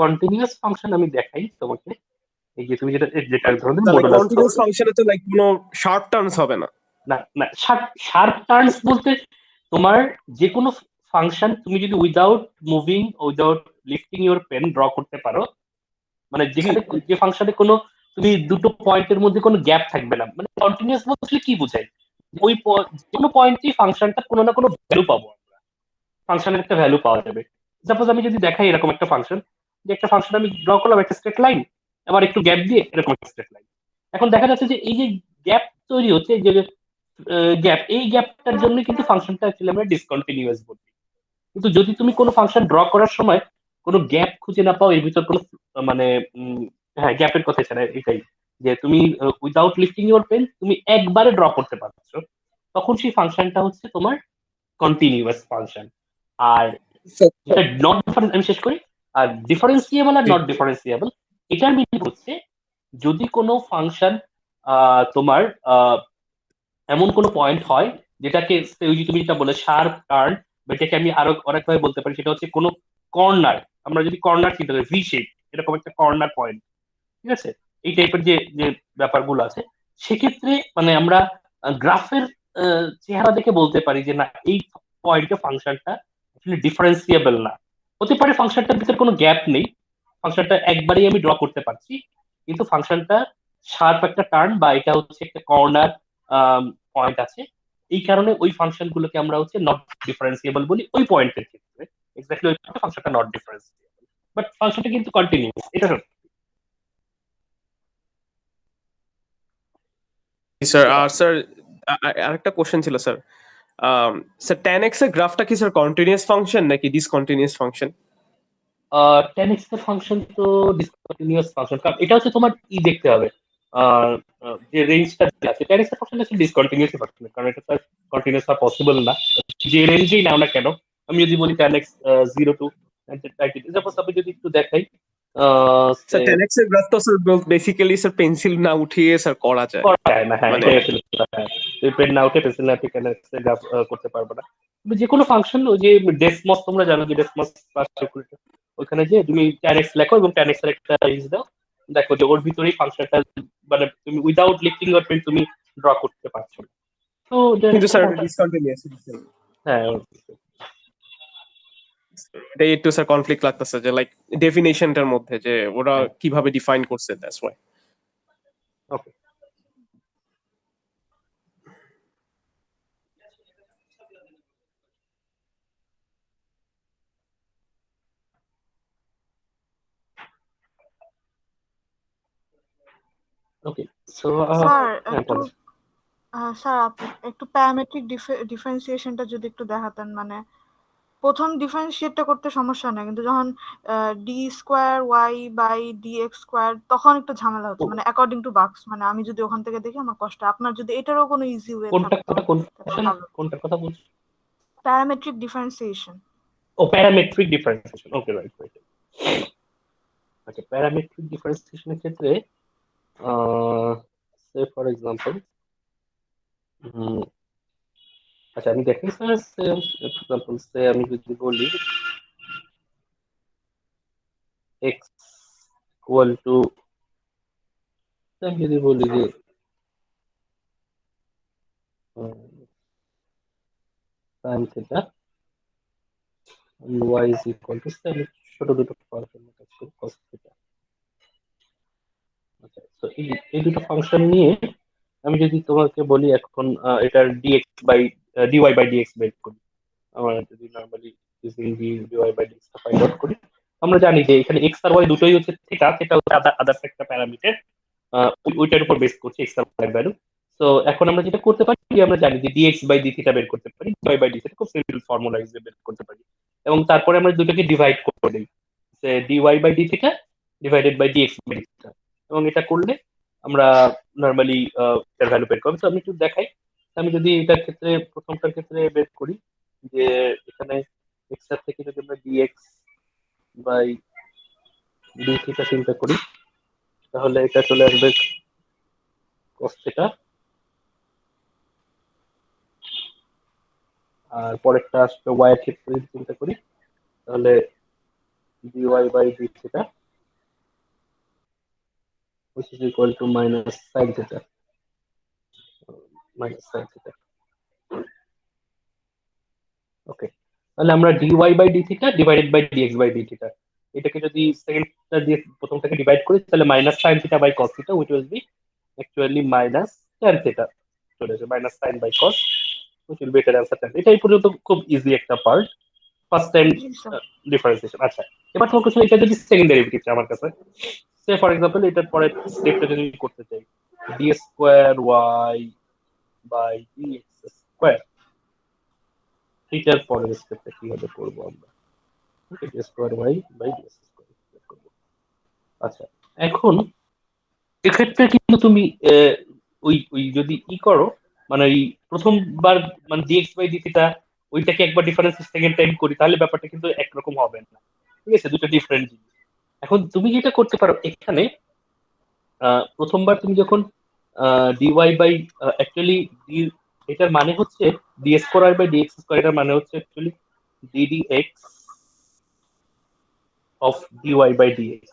Continuous function আমি দেখাই তোমাকে, এই যে তুমি যেটা ধরো তাহলে মডুলাস কন্টিনিউয়াস ফাংশনে তো লাইক কোনো শার্প টার্মস হবে না। না না, শার্প টার্মস বলতে তোমার যে কোনো ফাংশন তুমি যদি without moving, without lifting your pen draw করতে পারো, মানে জি যেখানে যে ফাংশনে কোনো তুমি দুটো পয়েন্টের মধ্যে কোনো গ্যাপ থাকবে না, মানে কন্টিনিউয়াস বলতে কি বোঝায়, ওই কোনো পয়েন্টে ফাংশনটা কোনো না কোনো ভ্যালু পাবো আমরা, ফাংশনের একটা ভ্যালু পাওয়া যাবে। সাপোজ আমি যদি দেখাই এরকম একটা ফাংশন, যে একটা ফাংশন আমি ড্র করলাম একটা স্ট্রেট লাইন, আবার একটু গ্যাপ দিয়ে এরকম একটা স্ট্রেট লাইন। এখন দেখা যাচ্ছে যে এই যে গ্যাপ তৈরি হচ্ছে, যে গ্যাপ, এই গ্যাপটার জন্য কিন্তু ফাংশনটা অ্যাকচুয়ালি আমরা ডিসকন্টিনিউয়াস বলি। কিন্তু যদি তুমি কোনো ফাংশন ড্র করার সময় কোনো গ্যাপ খুঁজে না পাও, এর ভিতর কোনো মানে হ্যাঁ গ্যাপের কথা ছাড়া এটাই, যে তুমি উইদাউট লিফটিং ইউর পেন তুমি একবারে ড্র করতে পারছো, তখন সেই ফাংশনটা হচ্ছে তোমার কন্টিনিউয়াস ফাংশন। আর যেটা নট ডিফারেন্স, আমি শেষ করি, আর ডিফারেন্সিয়েবল আর নট ডিফারেন্সিয়েবল, এটার মিনিং হচ্ছে যদি কোনো ফাংশন তোমার এমন কোনো পয়েন্ট হয় যেটাকে ওই যে তুমি যেটা বলে শার্প টার্ন, এটাকে আমি আরো অনেকভাবে বলতে পারি, সেটা হচ্ছে কোনো কর্নার, আমরা যদি কর্নার চিন্তা করি ভি শেপ, এরকম একটা কর্নার পয়েন্ট, ঠিক আছে, এই টাইপের যে যে ব্যাপারগুলো আছে, সেক্ষেত্রে মানে আমরা গ্রাফের চেহারা দেখে বলতে পারি যে না, এই পয়েন্টে ফাংশনটা আসলে ডিফারেন্সিয়েবল না। হতে পারে ফাংশনটার ভিতরে কোনো গ্যাপ নেই, ফাংশনটা একবারেই আমি ড্র করতে পারছি, কিন্তু ফাংশনটা শার্প একটা টার্ন বা এটা হচ্ছে একটা কর্নার পয়েন্ট আছে, এই কারণে ওই ফাংশন গুলোকে আমরা হচ্ছে নট ডিফারেন্সিয়েবল বলি ওই পয়েন্টের ক্ষেত্রে। এক্স্যাক্টলি ওই ফাংশনটা নট ডিফারেন্সিয়েবল, বাট ফাংশনটা কিন্তু কন্টিনিউয়াস, এটা সত্যি। স্যার। আর স্যার আরেকটা কোশ্চেন ছিল স্যার, স্যার tan x এর গ্রাফটা কি স্যার কন্টিনিউয়াস ফাংশন নাকি ডিসকন্টিনিউয়াস ফাংশন? tan x এর ফাংশন তো ডিসকন্টিনিউয়াস ফাংশন, কারণ এটা হচ্ছে তোমার দেখতে হবে আহ, যে রেঞ্জটা আছে, tan x এর ফাংশন হচ্ছে ডিসকন্টিনিউয়াস ফাংশন, কারণ এটা তার কন্টিনিউয়াস হওয়া পসিবল না, যে রেঞ্জেই নাও না কেন। আমি যদি বলি tan x 0 to 90, সাপোজ আমি যদি একটু দেখাই, স্যার tan x এর গ্রাফ তো স্যার বেসিক্যালি স্যার পেন্সিল না উঠিয়ে স্যার করা যায়, করা যায় না, হ্যাঁ মানে এটাই আসলে কথা। হ্যাঁ, তুমি পেন না উঠে পেন্সিল না ঠিক গ্রাফ করতে পারবে না। তুমি যে কোনো ফাংশন, ওই যে ডেসমস, তোমরা জানো যে ডেসমস ক্লাস ক্যালকুলেটর, ওইখানে যে তুমি tan x লেখো এবং tan x এর একটা রেঞ্জ দাও, দেখো যে ওর ভিতরেই ফাংশনটা, মানে তুমি উইদাউট লিফটিং ইউর পেন তুমি ড্র করতে পারছো না। তো কিন্তু স্যার এটা ডিসকন্টিনিউয়াস। হ্যাঁ, এটাই একটু স্যার কনফ্লিক্ট লাগতেছে যে লাইক ডেফিনেশনটার মধ্যে যে ওরা কিভাবে ডিফাইন করছে, that's why. Okay. Okay, so sir হ্যাঁ একটু বলো। স্যার আপনি একটু প্যারামেট্রিক ডিফারেন্সিয়েশনটা যদি একটু দেখাতেন, মানে প্রথম ডিফারেন্সিয়েটটা করতে সমস্যা নাই, কিন্তু যখন d square y by d x square তখন একটু ঝামেলা হচ্ছে, মানে অ্যাকর্ডিং টু বাক্স, মানে আমি যদি ওখান থেকে দেখি আমার কষ্ট। আপনার যদি এটারও কোনো ইজি ওয়ে কোনটা থাকতো কোনটা ভালো। কোনটার কথা বলছো? Parametric differentiation. ও, parametric differentiation, okay right right. আচ্ছা, প্যারামেট্রিক ডিফারেন্সিয়েশনের ক্ষেত্রে সে ফর এক্সাম্পল, আচ্ছা আমি দেখি স্যার, এক্সাম্পল সে আমি যদি বলি এক্স ইকুয়াল টু, আমি যদি বলি যে sine theta y is equal to, আমি ছোট দুটো ফাংশন কাজ করি কস থিটা। আচ্ছা, তো এই দুটো ফাংশন নিয়ে আমি যদি তোমাকে বলি এখন এটার dx by dy by dx বের করি, আমরা যদি normally using dy by dx find out করি, আমরা জানি যে এখানে এক্স আর ওয়াই দুটোই হচ্ছে থিটা, সেটা হচ্ছে আদার্স একটা প্যারামিটার, ওইটার উপর বেস করছে এক্স আর ওয়াই ভ্যালু। তো এখন আমরা যেটা করতে পারি, আমরা জানি যে ডিএক্স বাই ডি থিটা বের করতে পারি, ডিওয়াই বাই ডি থিটা খুব সিম্পল ফর্মুলা হিসেবে বের করতে পারি, এবং তারপরে আমরা দুটোকে ডিভাইড করে দিই, dy by d theta divided by dx by d theta, এবং এটা করলে আমরা নর্মালি এটার ভ্যালু বের করবো। তো আমি একটু দেখাই, আমি যদি এটার ক্ষেত্রে প্রথমটার ক্ষেত্রে বের করি, যে এখানে এক্স এর থেকে যদি আমরা ডিএক্স বাই ডি থিটা চিন্তা করি, তাহলে এটা চলে আসবে cos থিটা, আর পরেরটা আসবে ওয়াই এর ক্ষেত্রে যদি চিন্তা করি, তাহলে dy by d theta which is equal to minus sin theta minus sin theta. ওকে, তাহলে আমরা dy by d theta divided by dx by d theta, এটাকে যদি সেকেন্ডটা দিয়ে প্রথমটাকে ডিভাইড করি তাহলে minus sin theta by cos theta which will be actually minus tan theta চলে আসবে, minus sin by cos which will be এটার অ্যান্সার tan। এটাই পর্যন্ত খুব ইজি একটা পার্ট, ফার্স্ট টাইম জি স্যার। ডিফারেন্সিয়েশন। আচ্ছা, এবার তোমার কাছে এটা যদি সেকেন্ড ডেরিভেটিভ চাই আমার কাছে, সে ফর এক্সাম্পল এটার পরের স্টেপটা যদি করতে চাই d square y by dx square, থিটার পরের স্টেপটা কিভাবে করব আমরা, d square y by dx square করব। আচ্ছা, এখন এক্ষেত্রে কিন্তু তুমি ওই ওই যদি ই করো, মানে ওই প্রথমবার মানে dx বাই d থিটা ওইটাকে একবার ডিফারেন্স সেকেন্ড টাইম করি তাহলে ব্যাপারটা কিন্তু একরকম হবে না, ঠিক আছে, দুটো ডিফারেন্ট জিনিস। এখন তুমি যেটা করতে পারো এখানে, প্রথমবার তুমি যখন dy বাই অ্যাকচুয়ালি এটার মানে হচ্ছে d square by dx square, এটার মানে হচ্ছে actually ddx of dy by dx,